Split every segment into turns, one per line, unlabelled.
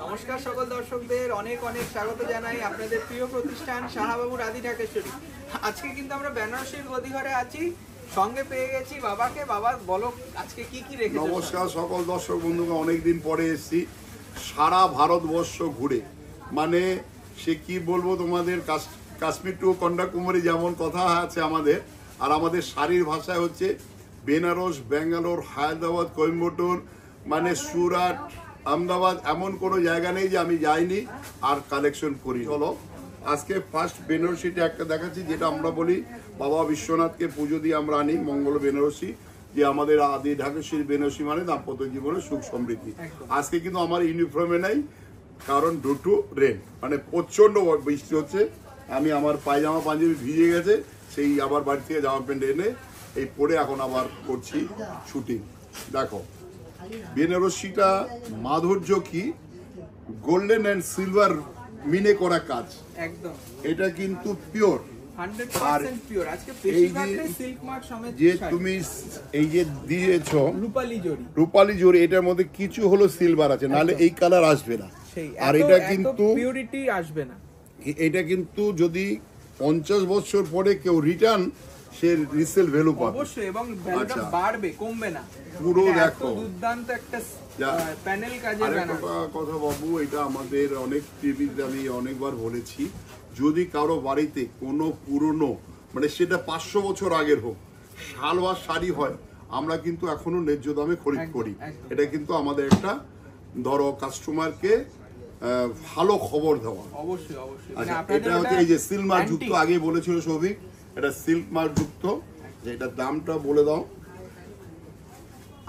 নমস্কার সকল দর্শকদের অনেক অনেক স্বাগত জানাই আপনাদের প্রিয় প্রতিষ্ঠান শাহবাবুর আদি ঢাকেশ্বরী। আজকে কিন্তু আমরা বেনারসির গদিঘরে আছি, সঙ্গে পেয়ে গেছি বাবাকে। বাবা বলো আজকে কি কি রেখেছো?
নমস্কার সকল দর্শক বন্ধুকে, অনেকদিন পরে এসেছি সারা ভারতবর্ষ ঘুরে। মানে সে কি বলবো তোমাদের, কাশ্মীর টু কন্যাকুমারী যেমন কথা আছে আমাদের, আর আমাদের শাড়ির ভাষায় হচ্ছে বেনারস, ব্যাঙ্গালোর, হায়দ্রাবাদ, কোয়েম্বাটোর, মানে সুরাট, আহমেদাবাদ, এমন কোনো জায়গা নেই যে আমি যাইনি আর কালেকশন করি। চলো আজকে ফার্স্ট বেনারসিটা একটা দেখাচ্ছি, যেটা আমরা বলি বাবা বিশ্বনাথকে পুজো দিয়ে আমরা আনি মঙ্গল বেনারসি, যে আমাদের আদি ঢাকেশ্বরী বেনারসি মানে দাম্পত্য জীবনে সুখ সমৃদ্ধি। আজকে কিন্তু আমার ইউনিফর্মে নাই, কারণ ডু রেন, মানে প্রচন্ড বৃষ্টি হচ্ছে। আমি আমার পায়জামা পাঞ্জাবি ভিজে গেছে, সেই আবার বাড়ি থেকে জামা প্যান্ট এনে এই পরে এখন আবার করছি শুটিং। দেখো বেনারসিটা মাধুর্য কি, গোল্ডেন অ্যান্ড সিলভার মিনে করা কাজ,
একদম
এটা কিন্তু পিওর
100% পিওর। আজকে বেশিরভাগটা সিল্ক মার্ক সমেত
যে তুমি এই যে দিয়েছো
রূপালী জরি,
এটার মধ্যে কিছু হলো সিলভার আছে, নাহলে এই কালার আসবে না। আর এটা কিন্তু
পিউরিটি আসবে না।
এটা কিন্তু যদি 50 বছর পরে কেউ রিটার্ন, সে রিসেল ভ্যালু পাবে
অবশ্যই, এবং ভ্যালুটা বাড়বে, কমবে না।
পুরো দেখো
দুর্দান্ত একটা প্যানেল কাজে।
কথা বাবু, এটা আমাদের অনেক টিভিতে আমি অনেকবার বলেছি, যদি কারো বাড়িতে কোনো পুরনো, মানে সেটা 500 বছর আগের হোক, শালওয়ার শাড়ি হয়, আমরা কিন্তু এখনো ন্যায্য দামে খরিদ করি। এটা কিন্তু আমাদের একটা ধরো কাস্টমারকে ভালো খবর দেওয়া।
অবশ্যই অবশ্যই।
এটা হচ্ছে এই যে সিল্ক মার্ক যুক্ত, আগে বলেছিল সৌভিক, এটা সিল্ক মার্ক যুক্ত। যে এটার দামটা বলে দাও।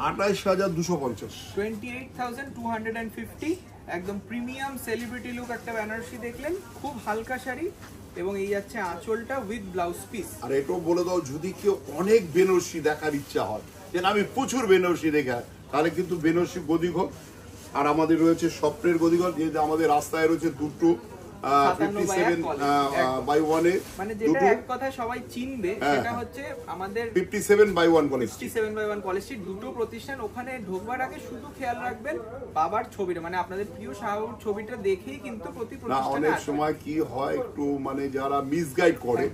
28,250,
28,250। একদম প্রিমিয়াম সেলিব্রিটি লুক একটা বেনারসি দেখলেন, খুব হালকা শাড়ি, এবং এই যাচ্ছে আঁচলটা উইথ ব্লাউজ পিস।
আর এটাও বলে দাও, যদি কেউ অনেক বেনারসি দেখার ইচ্ছা হয়, যেন আমি প্রচুর বেনারসি দেখা, তাহলে কিন্তু বেনারসি গদিঘর। আর আমাদের রয়েছে স্বপ্নের গদিঘর, যে আমাদের রাস্তায় রয়েছে দুটো 57/1
মানে যেটা এক কথায় সবাই চিনবে, সেটা হচ্ছে আমাদের
57/1 কলেজ,
57/1 কলেজ স্ট্রিট। দুটো প্রতিষ্ঠান, ওখানে ঢোকবার আগে শুধু খেয়াল রাখবেন বাবার ছবিটা, মানে আপনাদের প্রিয় শাহবাবুর ছবিটা দেখেই কিন্তু প্রতি প্রতিষ্ঠানে।
অনেক সময় কি হয়, একটু মানে যারা মিসগাইড করে,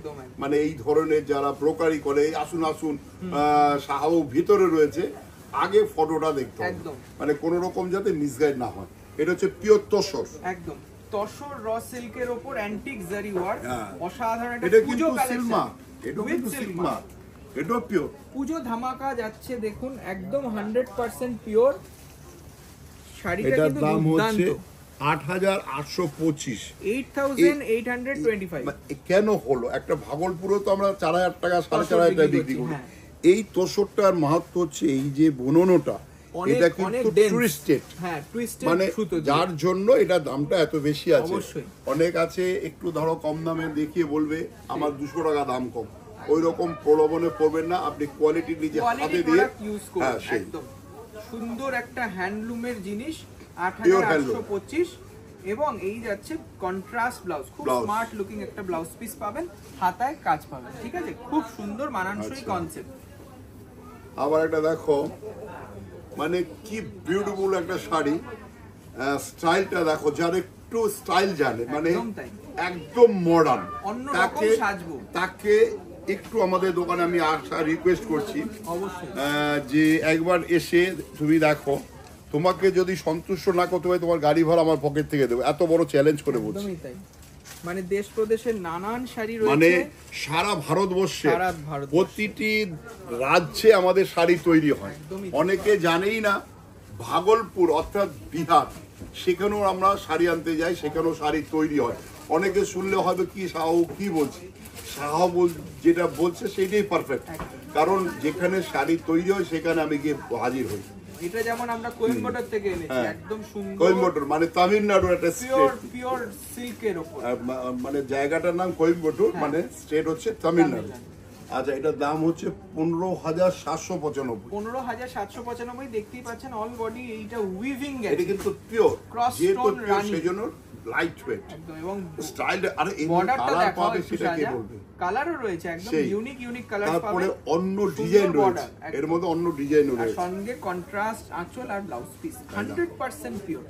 মানে এই ধরনের যারা ব্রোকারি করে, আসুন আসুন শাহবাবু ভিতরে রয়েছে, আগে ফটোটা দেখতে হবে, মানে কোন রকম যাতে মিসগাইড না হয়। এটা হচ্ছে পিওর তসর,
একদম তসর র সিল্কের উপর অ্যান্টিক জারি ওয়ার্ক, অসাধারণ একটা
এটা
পুজো
কিন্তু সিল্মা, এটা কিন্তু সিল্মা, এটা পিওর
পুজো ধামাকা যাচ্ছে। দেখুন একদম 100% পিওর শাড়িটা, কিন্তু
দাম হচ্ছে
দুর্দান্ত।
8,825,
8,825।
কেন হলো? একটা ভাগলপুরে তো আমরা 4,000 টাকা 4,500 টাকা বিক্রি করি। এই তসরটার মাহাত্ম্য হচ্ছে এই যে বুননটা, এটা কিন্তু টুইস্টেড, মানে যার জন্য এটা দামটা এত বেশি আছে। অনেক আছে একটু ধরো কম দামে দেখিয়ে বলবে আমার 200 টাকা দাম কম, ওই রকম প্রলোভনে পড়বেন না, আপনি কোয়ালিটি নিজে হাতে দিয়ে
একদম সুন্দর একটা হ্যান্ডলুমের জিনিস। 8,825, এবং এই যাচ্ছে কন্ট্রাস্ট ব্লাউজ, খুব স্মার্ট লুকিং একটা ব্লাউজ পিস পাবেন, হাতায় কাজ পাবেন, ঠিক আছে? খুব সুন্দর মানানসই কনসেপ্ট।
আবার একটা দেখো, মানে কি বিউটিফুল একটা শাড়ি, স্টাইলটা দেখো, যার একটু স্টাইল জানে, মানে একদম মডার্ন, তাকে একটু আমাদের দোকানে আমি আসা রিকোয়েস্ট করছি, যে একবার এসে তুমি দেখো। তোমাকে যদি সন্তুষ্ট না করতে হয়, তোমার গাড়ি ভাড়া আমার পকেট থেকে দেবো, এত বড় চ্যালেঞ্জ করে বলছি।
মানে দেশ প্রদেশের নানান শাড়ি রয়েছে,
মানে সারা ভারতবর্ষে প্রতিটি রাজ্যে আমাদের শাড়ি তৈরি হয়। অনেকে জানেই না, ভাগলপুর অর্থাৎ বিহার, সেখানেও আমরা শাড়ি আনতে যাই, সেখানেও শাড়ি তৈরি হয়। অনেকে শুনলে হবে কি সাহাবু কি বলছি, সাহাবু যেটা বলছে সেটাই পারফেক্ট, কারণ যেখানে শাড়ি তৈরি হয় সেখানে আমি গিয়ে হাজির হই।
এটা যেমন আমরা কোয়েম্বাটোর থেকে এনেছি, একদম সুন্দর।
কোয়েম্বাটোর মানে তামিলনাড়ুর একটা স্টেট,
পিওর সিল্কের উপর,
মানে জায়গাটার নাম কোয়েম্বাটোর, মানে স্টেট হচ্ছে তামিলনাড়ু। আচ্ছা, এটার দাম হচ্ছে 15,795,
15,795। দেখতেই পাচ্ছেন অল বডি এইটা উইভিং,
এটা কিন্তু পিওর
ক্রস স্টোন রানী,
সেজন্য লাইট ওয়েট,
এবং
স্টাইলটা। আর এই
বর্ডারটা
পাবে সেটা কি বলবে,
কালারও রয়েছে একদম ইউনিক কালার পাবে।
তারপরে অন্য ডিজাইন রয়েছে, এর মধ্যে অন্য ডিজাইন রয়েছে,
সঙ্গে কন্ট্রাস্ট আঁচল আর ব্লাউজ পিস, 100% পিওর।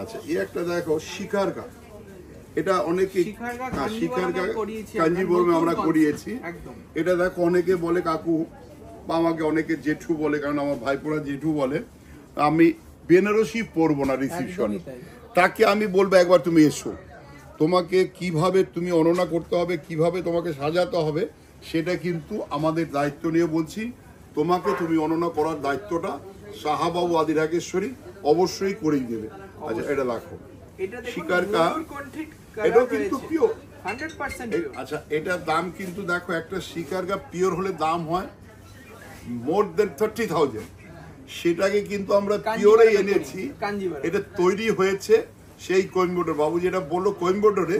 আচ্ছা এই একটা দেখো শিকারগা, এটা অনেকে শিকারগা কাঞ্জিবরমে আমরা করিয়েছি। এটা দেখো অনেকে বলে কাকু বা আমাকে অনেকে জেঠু বলে, কারণ আমার ভাইপোরা জেঠু বলে। আমি বেনারসি পরবো না রিসিপশনে, তাকে আমি বলবো একবার তুমি এসো, তোমাকে কিভাবে তুমি অননা করতে হবে, কিভাবে তোমাকে সাজাতে হবে, সেটা কিন্তু আমাদের দায়িত্ব নিয়ে বলছি। তোমাকে তুমি অননা করার দায়িত্বটা শাহাবাবু আদি রাগেশ্বরী অবশ্যই করেই দেবে। আচ্ছা এটা দেখো শিকারকা, এটাও কিন্তু পিওর
100% পিওর।
আচ্ছা এটার দাম কিন্তু দেখো একটা শিকারকা পিওর হলে দাম হয় মোর দেন 30,000, সেটাকে কিন্তু আমরা পিওরে এনেছি। এটা তৈরি হয়েছে সেই কোয়েম্বাটোর, বাবু যেটা বললো কোয়েম্বাটোরে,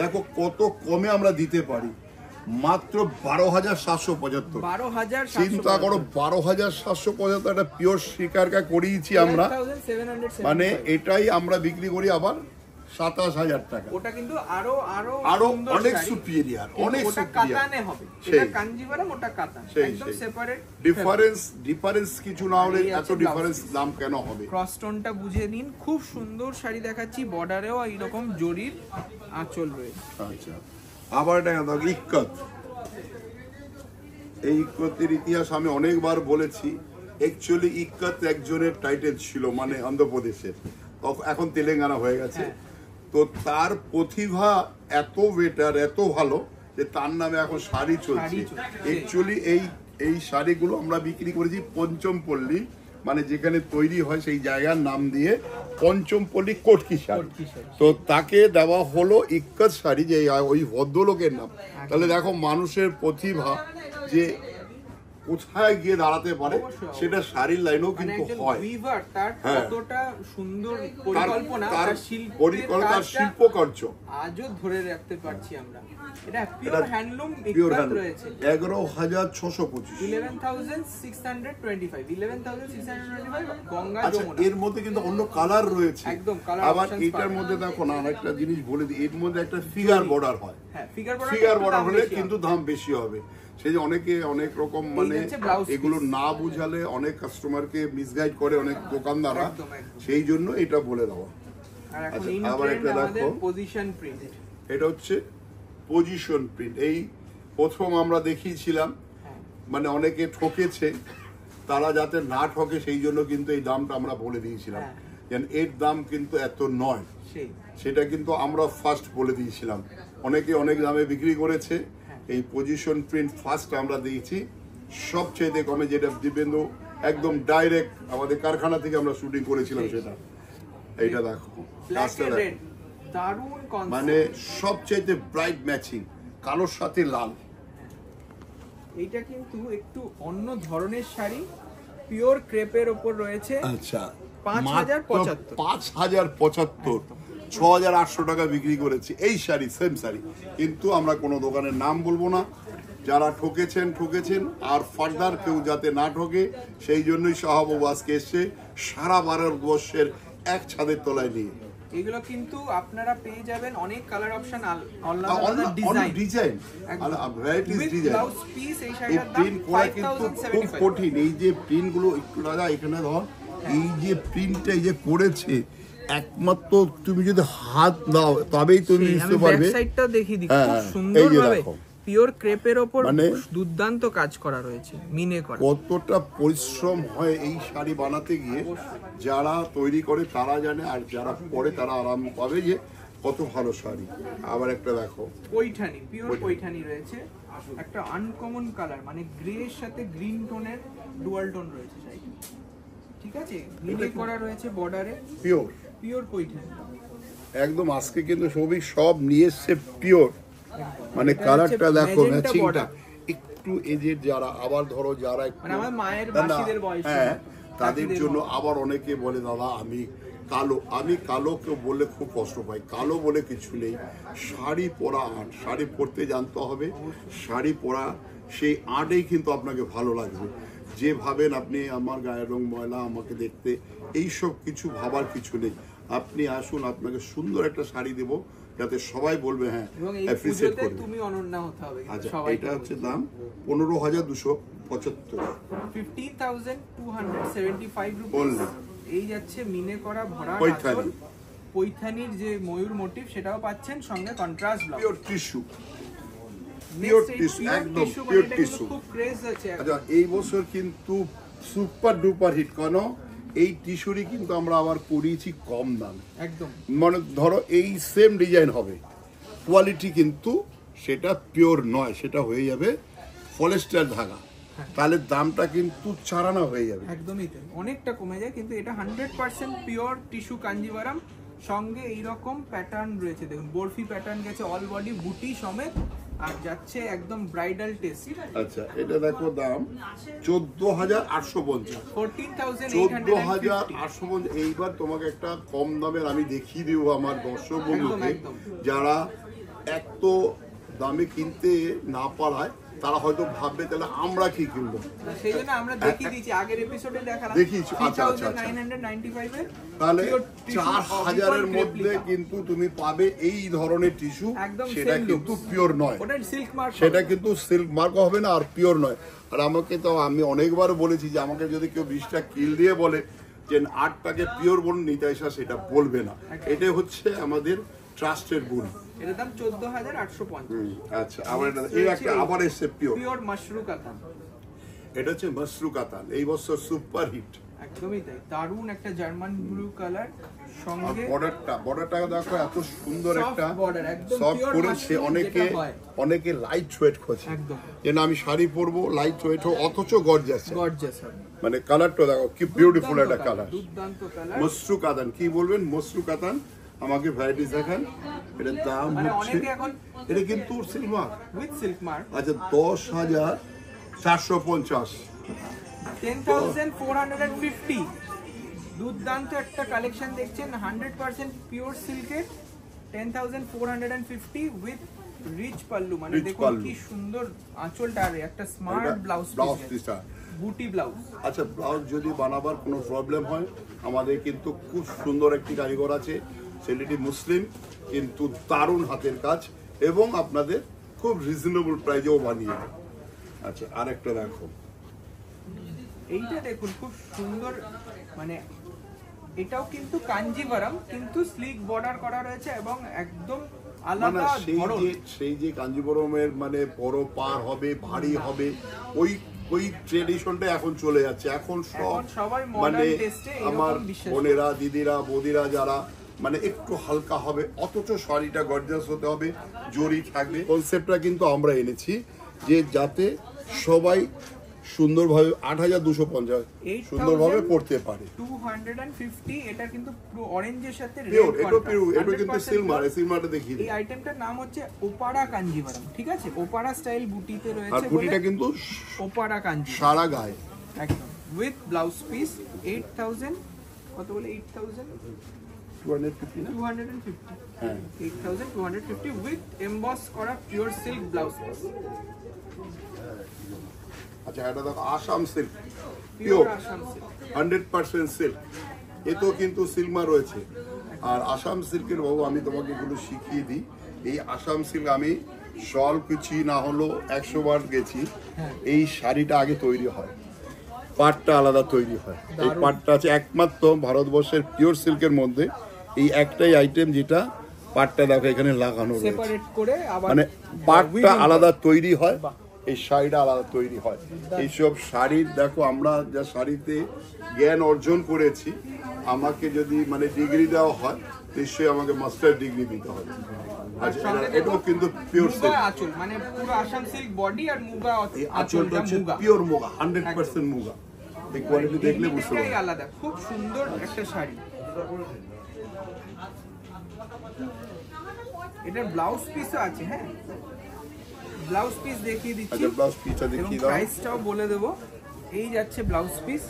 দেখো কত কমে আমরা দিতে পারি, মাত্র 12,775। চিন্তা করো 12,775 একটা পিওর শিকারকা করিয়েছি আমরা, মানে এটাই আমরা বিক্রি করি আবার 27,000 টাকা।
ওটা কিন্তু আরো
অনেক সুপিরিয়র, অনেক
কাতানে হবে। এটা কাঞ্জিভারাম, ওটা কাতান, একদম সেপারেট।
ডিফারেন্স কিছু না হলে এত ডিফারেন্স দাম কেন হবে?
ক্রস টোনটা বুঝে নিন, খুব সুন্দর শাড়ি দেখাচ্ছি, বর্ডারেও এইরকম জরির আঁচল রয়েছে।
আচ্ছা আবার এটা দেখো ইক্কত। এই ইক্কতের ইতিহাস আমি অনেকবার বলেছি। অ্যাকচুয়ালি ইক্কত একজনের টাইটেল ছিল, মানে অন্ধ্রপ্রদেশের, এখন তেলেঙ্গানা হয়ে গেছে। তো তার প্রতিভা এত বেটার, এত ভালো যে তার নামে এখন শাড়ি চলছে। অ্যাকচুয়ালি এই শাড়িগুলো আমরা বিক্রি করেছি পঞ্চমপল্লী, মানে যেখানে তৈরি হয় সেই জায়গার নাম দিয়ে পঞ্চমপল্লী কটকি শাড়ি। তো তাকে দেওয়া হলো ইক্কত শাড়ি, যে ওই ভদ্রলোকের নাম। তাহলে দেখো মানুষের প্রতিভা যে কোথায় গিয়ে দাঁড়াতে পারে, সেটা শাড়ির লাইনেও কিন্তু হয়।
কতটা সুন্দর পরিকল্পনা,
তার শিল্পকার্য
আজও ধরে রাখতে পারছি আমরা। এটা পিওর হ্যান্ডলুম রয়েছে।
11,625,
11,625 গঙ্গা যমুনা।
এর মধ্যে কিন্তু অন্য কালার রয়েছে
একদম কালার।
আবার এটার মধ্যে দেখো না, আরেকটা জিনিস বলে দিই, এর মধ্যে একটা ফিগার বর্ডার হয়।
হ্যাঁ,
ফিগার বর্ডার হলে কিন্তু দাম বেশি হবে। সেই যে অনেকে অনেক রকম মানে এগুলো না বুঝালে অনেক কাস্টমারকে মিসগাইড করে অনেক দোকানদাররা, সেই জন্য এটা বলে দেওয়া।
আচ্ছা আবার একটা দেখো পজিশন প্রিন্ট,
এটা হচ্ছে পজিশন প্রিন্ট। এই প্রথম আমরা দেখিয়েছিলাম, মানে অনেকে ঠকেছে, তারা যাতে না ঠকে সেই জন্য কিন্তু এই দামটা আমরা বলে দিয়েছিলাম, যেন এর দাম কিন্তু এত নয়, সেটা কিন্তু আমরা ফার্স্ট বলে দিয়েছিলাম। অনেকে অনেক দামে বিক্রি করেছে। এই পজিশন প্রিন্ট ফার্স্ট আমরা দিয়েছি সবচেয়ে কমে, যেটা দিবেন্দু একদম ডাইরেক্ট আমাদের কারখানা থেকে আমরা শুটিং করেছিলাম সেটা। এইটা দেখো মানে সবচেয়ে ব্রাইট ম্যাচিং, কালোর সাথে লাল।
এইটা কিন্তু একটু অন্য ধরনের শাড়ি, পিওর ক্রেপের উপর রয়েছে।
আচ্ছা
5,075,
6,800 টাকা বিক্রি করেছি এই শাড়ি, সেম শাড়ি। কিন্তু আমরা কোনো দোকানের নাম বলবো না। যারা ঠকেছেন, আর ফার্দার কেউ যাতে না ঠকে, সেই জন্যই শাহাবাবু আজকে এসছে সারা ভারতবর্ষের এক ছাদের তলায় নিয়ে।
এগুলো কিন্তু আপনারা পেয়ে যাবেন অনেক colour option,
design, varieties design. এই প্রিন্ট করা কিন্তু খুব কঠিন। এই যে প্রিন্ট গুলো একটু দাদা এখানে ধর, এই যে প্রিন্টটা এই যে করেছে, একমাত্র তুমি যদি হাত দাও তবেই তুমি বুঝতে পারবে।
ব্যাক সাইডটাও দেখিয়ে দিই, খুব সুন্দরভাবে পিওর ক্রেপের উপর দুর্দান্ত কাজ করা রয়েছে, মিনে করা।
কতটা পরিশ্রম হয় এই শাড়ি বানাতে গিয়ে, যারা তৈরি করে তারা জানে, আর যারা পরে তারা আরাম পাবে যে কত ভালো শাড়ি। আবার একটা দেখো
পৈঠানি, পিওর পৈঠানি রয়েছে, একটা আনকমন কালার, মানে গ্রে এর সাথে গ্রিন টোনের ডুয়াল টোন রয়েছে শাড়িটা। ঠিক আছে, মিনে করা রয়েছে বর্ডারে, পিওর পৈঠানি
একদম। আজকে কিন্তু সব নিয়ে এসছে পিওর, মানে কালারটা দেখো, ম্যাচিংটা একটু এজের যারা, আবার ধরো যারা
মানে আমার মায়ের মাসিদের বয়স,
হ্যাঁ তাদের জন্য। আবার অনেকে বলে দাদা আমি কালো, কেউ বললে খুব কষ্ট পাই। কালো বলে কিছু নেই, শাড়ি পরা আর্ট, শাড়ি পরতে জানতে হবে। শাড়ি পরা সেই আর্টেই কিন্তু আপনাকে ভালো লাগবে। যে ভাবেন আপনি আমার গায়ের রং ময়লা, আমাকে দেখতে, এইসব কিছু ভাবার কিছু নেই। আপনি আসুন, আপনাকে সুন্দর একটা শাড়ি দেবো, যাতে সবাই বলবে হ্যাঁ অ্যাপ্রিসিয়েট করবে।
তুমি অনন্য হতে হবে।
আচ্ছা এটা হচ্ছে দাম 15,275,
15,275 রুপিস। এই যাচ্ছে মিনে করা ভরা আঁচল, পৈথানির যে ময়ূর মোটিভ সেটাও পাচ্ছেন, সঙ্গে contrast blouse.
Pure tissue, pure tissue, একদম পিওর টিস্যু।
খুব ক্রেজ আছে।
আচ্ছা, এই বছর কিন্তু সুপার ডুপার হিট, কেন এই টিস্যুরই কিন্তু আমরা আবার করিয়েছি কম দামে।
একদম
মানে ধরো এই সেম ডিজাইন হবে, কোয়ালিটি কিন্তু সেটা পিওর নয়, সেটা হয়ে যাবে পলিস্টার ধাগা, তাহলে দামটা কিন্তু চারানা হয়ে যাবে।
একদমই তাই, অনেকটা কমে যায়। কিন্তু এটা 100% পিওর টিস্যু কাঞ্জিভারাম, সঙ্গে এইরকম প্যাটার্ন রয়েছে, দেখুন বরফি প্যাটার্ন গেছে অল বডি বুটি সমেত, আর যাচ্ছে একদম ব্রাইডাল টেস্ট।
আচ্ছা, এটা দেখো দাম 14,850, 14,850। এইবার তোমাকে একটা কম দামের আমি দেখিয়ে দিব আমার দর্শক বন্ধুকে, যারা এক তো দামে কিনতে না পারায় তারা হয়তো ভাববে তাহলে আমরা কি কিনবো,
সেই জন্য আমরা দেখিয়ে দিয়েছি, আগের এপিসোডে দেখালাম
দেখিয়েছি। আচ্ছা আচ্ছা,
3995 এর,
তাহলে 4,000-এর মধ্যে কিন্তু তুমি পাবে এই ধরনের টিস্যু, সেটা কিন্তু পিওর নয়,
ওটা সিল্ক মার্ক,
সেটা কিন্তু সিল্ক মার্ক হবে না, আর পিওর নয়। আর আমাকে তো আমি অনেকবার বলেছি যে আমাকে যদি কেউ 20টা কিল দিয়ে বলে যে 8টাকে পিওর বলুন, নিতাইশা সেটা বলবে না। এটা হচ্ছে আমাদের ট্রাস্টের গুণ।
এর দাম 14,850।
আচ্ছা, আবার এই একটা আবার এসছে
পিওর মাশরু কাতান,
এটা হচ্ছে মাশরু কাতান, এই বছর সুপার হিট।
একদমই তাই, দারুন একটা জার্মান ব্লু কালার, সঙ্গে
বর্ডারটা দেখো এত সুন্দর একটা
বর্ডার, একদম
সফট
পিওর
করেছে। অনেকে লাইট ওয়েট খোঁজে,
একদম
যে না আমি শাড়ি পরবো লাইট ওয়েট হোক, অথচ গর্জাস,
গর্জাস
মানে কালারটা দেখো কি বিউটিফুল একটা কালার,
দুর্দান্ত কালার।
মসরু কাতান কি বলবেন, মসরু কাতান, আমাকে ভ্যারাইটিস দেখান। এটার দাম হচ্ছে, এটা কিন্তু silk mark,
with silk mark.
আচ্ছা, 10,450,
10,450। দুর্দান্ত একটা কালেকশন দেখছেন, 100% পিওর সিল্কের, 10,450 উইথ রিচ পাল্লু, মানে দেখুন কি সুন্দর আঁচলটা, আর একটা স্মার্ট ব্লাউজ পিস, বুটি ব্লাউজ।
আচ্ছা, ব্লাউজ যদি বানাবার কোনো প্রবলেম হয়, আমাদের কিন্তু খুব সুন্দর একটি কারিগর আছে, ছেলেটি মুসলিম, কিন্তু দারুণ হাতের কাজ, এবং আপনাদের খুব রিজনেবল প্রাইজেও বানিয়ে দেয়। আচ্ছা, আরেকটা দেখো,
এইটা দেখুন খুব সুন্দর, মানে এটাও কিন্তু কাঞ্জিভারাম, কিন্তু স্লিক বর্ডার করা রয়েছে এবং একদম আলাদা ধরন।
সেই যে কাঞ্জিবরমের মানে বড় পার হবে, ভারী হবে, ওই ট্রেডিশনটা এখন চলে যাচ্ছে। এখন
সবাই
মানে আমার
বিশ্বাস,
বোনেরা, দিদিরা, বৌদিরা যারা মানে একটু হালকা হবে, অথচ শাড়িটা গর্জাস হতে হবে, জরি থাকবে। কনসেপ্টটা কিন্তু আমরা এনেছি যে যাতে সবাই সুন্দরভাবে 8,250 সুন্দরভাবে পড়তে পারে।
250, এটা কিন্তু পুরো অরেঞ্জের সাথে রেড
পিওর, এটা কিন্তু সিলমারটা দেখিয়ে দিই।
এই আইটেমটার নাম হচ্ছে ওপারা কাঞ্জিভারাম, ঠিক আছে? ওপারা স্টাইল বুটিতে রয়েছে,
আর বুটিটা কিন্তু
ওপারা কাঞ্জি
সারা গায়ে,
একদম উইথ ব্লাউজ পিস। 8,000 কত বলে, 8,250,
হ্যাঁ,
8,250 উইথ এমবস করা পিওর সিল্ক ব্লাউজ পিস।
আচ্ছা, এটা দেখো Assam silk,
pure Assam silk,
100% silk, এতেও কিন্তু সিল্কমা রয়েছে। আর আসাম সিল্কের বাবু আমি তোমাকে এগুলো শিখিয়ে দিই। এই আসাম সিল্ক আমি শল কিছু না হলো 100 বার গেছি। এই শাড়িটা আগে তৈরি হয়, পাটটা আলাদা তৈরি হয়। এই পাটটা আছে একমাত্র ভারতবর্ষের পিওর সিল্কের মধ্যে এই একটাই আইটেম যেটা পাটটা দেখো এখানে লাগানো রয়েছে,
সেপারেট করে আবার
মানে পাটটা আলাদা তৈরি হয়, এই শাড়িটা আলাদা তৈরি হয়। এইসব শাড়ির দেখো আমরা যা শাড়িতে জ্ঞান অর্জন করেছি, আমাকে যদি মানে ডিগ্রি দেওয়া হয় নিশ্চয়ই আমাকে মাস্টার ডিগ্রি দিতে হবে। আচ্ছা, এটাও কিন্তু পিওর সিল্ক,
আঁচল মানে পুরো আসাম সিল্ক বডি, আর মুগা
আঁচলটা হচ্ছে পিওর মুগা, 100% মুগা। এই কোয়ালিটি দেখলে বুঝতে পারবে,
আলাদা খুব সুন্দর একটা শাড়ি। এটার ব্লাউজ পিসও আছে, হ্যাঁ ব্লাউজ পিস দেখিয়ে দিচ্ছি।
আচ্ছা, ব্লাউজ পিসটা দেখিয়ে দাও,
প্রাইসটাও বলে দেবো। এই যাচ্ছে ব্লাউজ পিস,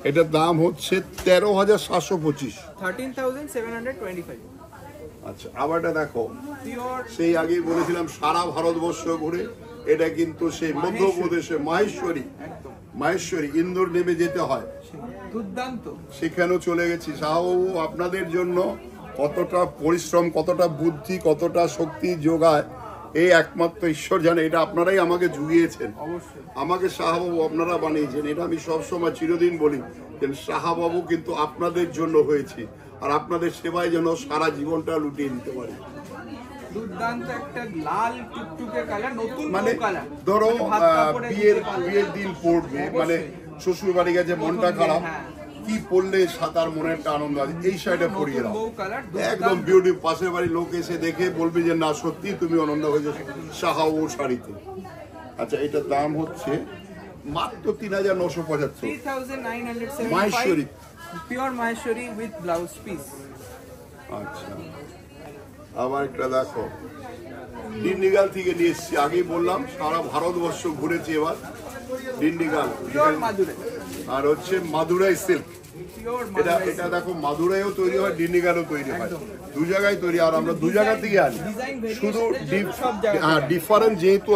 এটার দাম হচ্ছে 13,725,
13,725।
আচ্ছা, আবারটা দেখো,
পিওর
সেই আগেই বলেছিলাম সারা ভারতবর্ষ ঘুরে, এটা কিন্তু সেই মধ্যপ্রদেশে মাহেশ্বরী ইন্দোর নেমে যেতে হয়,
দুর্দান্ত,
সেখানেও চলে গেছি। শাহবাবু আপনাদের জন্য কতটা পরিশ্রম, কতটা বুদ্ধি, কতটা শক্তি যোগায়, এই একমাত্র ঈশ্বর জানে, এটা আপনারাই আমাকে জুগিয়েছেন,
অবশ্যই
আমাকে শাহবাবু আপনারা বানিয়েছেন। এটা আমি সবসময় চিরদিন বলি যে শাহবাবু কিন্তু আপনাদের জন্য হয়েছি, আর আপনাদের সেবায় যেন সারা জীবনটা লুটিয়ে নিতে পারি।
দুর্দান্ত একটা লাল টুকটুকে কালার, নতুন
মানে
কালার।
ধরো বিয়ের দিন পড়বে, মানে শ্বশুর বাড়ি গেছে, মনটা খারাপ, কি পড়লে সাঁতার মনে একটা আনন্দ আছে, এই শাড়িটা পরিয়ে দাও, একদম বিউটি। পাশের বাড়ির লোক এসে দেখে বলবে যে না সত্যি তুমি আনন্দ হয়েছে শাহবাবুর শাড়িতে। আচ্ছা, এটার দাম হচ্ছে মাত্র ৩৯৭৫। Maheshwari,
pure Maheshwari with blouse piece.
আচ্ছা, আবার একটা দেখো, ডিন্ডিগাল থেকে নিয়ে এসেছি, আগেই বললাম সারা ভারতবর্ষ ঘুরেছি এবার। ডিন্ডিগাল আর হচ্ছে মাদুরাই সিল্ক। এটা দেখো, মাদুরাইও তৈরি হয়, ডিন্ডিগালও তৈরি হয়, দু জায়গায় তৈরি। আর আমরা দু জায়গা থেকে আনি, শুধু ডিফারেন্ট যেহেতু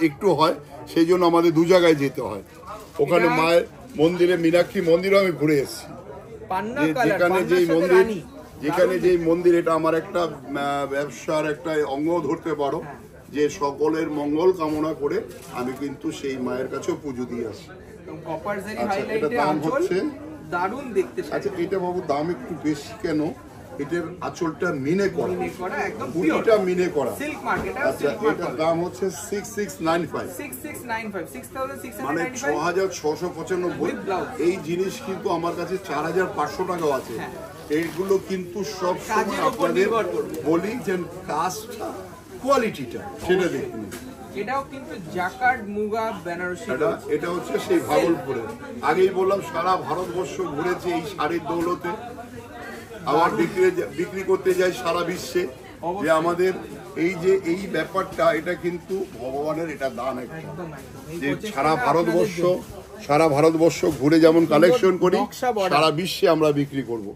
একটু হয়, সেই জন্য আমাদের দু জায়গায় যেতে হয়। ওখানে মায়ের মন্দিরে, মীনাক্ষী মন্দিরও আমি ঘুরে এসেছি। যেখানে যেই মন্দির, এটা আমার একটা ব্যবসার একটা অঙ্গ ধরতে পারো, যে সকলের মঙ্গল কামনা করে আমি কিন্তু সেই মায়ের কাছেও পুজো দিয়ে আসি। এটা দাম হচ্ছে
দারুণ দেখতে।
আচ্ছা, এটা বাবু দাম একটু বেশি কেন? এটার আঁচলটা মিনে করা, পুরোটা মিনে করা। আচ্ছা, এটার দাম হচ্ছে 6695, মানে 6695। এই জিনিস কিন্তু আমার কাছে 4500 টাকাও আছে। এইগুলো কিন্তু সব সময় আপনাদের বলি যে কাজটা, কোয়ালিটিটা সেটা দেখুন।
এটাও কিন্তু জাকার্ড মুগা বেনারসি।
এটা হচ্ছে সেই ভাগলপুরে, আগেই বললাম সারা ভারতবর্ষ ঘুরেছে এই শাড়ির দৌলতে। আবার বিক্রি করতে যাই সারা বিশ্বে। যে আমাদের এই ব্যাপারটা, এটা কিন্তু ভগবানের এটা দান একটা, যে সারা ভারতবর্ষ ঘুরে যেমন কালেকশন করি, সারা বিশ্বে আমরা বিক্রি করব।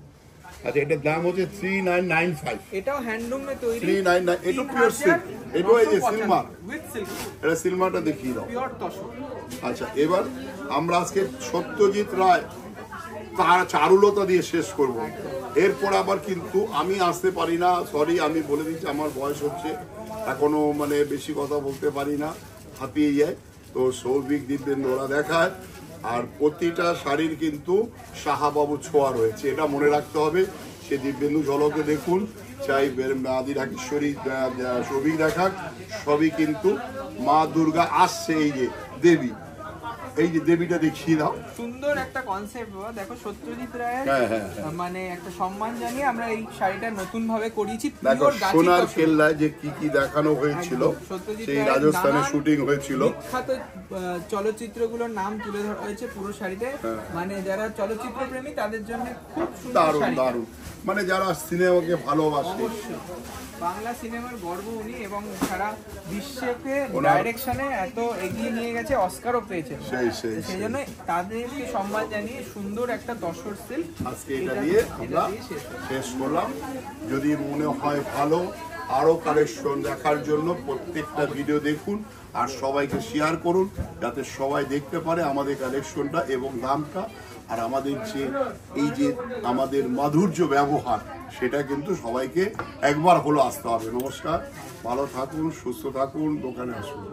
আচ্ছা, এটার দাম হচ্ছে 3995।
এটাও হ্যান্ডলুমে তৈরি,
399। এটা পিওর সিল্ক, এটা এই যে সিলমার উইথ সিল্ক। এটা সিলমারটা দেখিয়ে দাও,
পিওর তসর।
আচ্ছা, এবার আমরা আজকে সত্যজিৎ রায় তার চারুলতা দিয়ে শেষ করব। এরপর আবার কিন্তু আমি আসতে পারি না, সরি, আমি বলে দিচ্ছি, আমার বয়স হচ্ছে, এখনো মানে বেশি কথা বলতে পারি না, হাঁপিয়ে যায়। তো সৌভিক দিব্যেন্দু ওরা দেখায়, আর প্রতিটা শাড়ির কিন্তু শাহবাবু ছোঁয়া রয়েছে, এটা মনে রাখতে হবে। সে দিব্যেন্দু ঝলকে দেখুন, চাই আদি ঢাকেশ্বরী সৌভিক দেখাক, সবই কিন্তু মা দুর্গা আসছে। এই যে দেবী, এই যে দেবীটা দেখিয়ে দাও,
সুন্দর একটা কনসেপ্ট। দেখো, সত্যজিৎ রায়ের মানে একটা সম্মান জানিয়ে আমরা এই শাড়িটা নতুন ভাবে করিয়েছি।
দেখো, সোনার কেল্লায় যে কি দেখানো হয়েছিল, সেই রাজস্থানে শুটিং হয়েছিল,
বিখ্যাত চলচ্চিত্রগুলোর নাম তুলে ধরা হয়েছে পুরো শাড়িতে। মানে যারা চলচ্চিত্র প্রেমী তাদের জন্য খুব
দারুণ দারুণ, মানে যারা সিনেমাকে ভালোবাসে।
বাংলা সিনেমার গর্ব উনি, এবং সারা বিশ্বকে ডাইরেকশনে এত এগিয়ে নিয়ে গেছে, অস্কারও পেয়েছে। সেই জন্য তাদেরকে সম্মান জানিয়ে সুন্দর একটা তসর সিল্ক
আজকে এটা দিয়ে আমরা শেষ করলাম। যদি মনে হয় ভালো, আরো কালেকশন দেখার জন্য প্রত্যেকটা ভিডিও দেখুন, আর সবাইকে শেয়ার করুন, যাতে সবাই দেখতে পারে আমাদের কালেকশনটা এবং দামটা। আর আমাদের যে আমাদের মাধুর্য ব্যবহার, সেটা কিন্তু সবাইকে একবার হলো আসতে হবে। নমস্কার, ভালো থাকুন, সুস্থ থাকুন, দোকানে আসুন।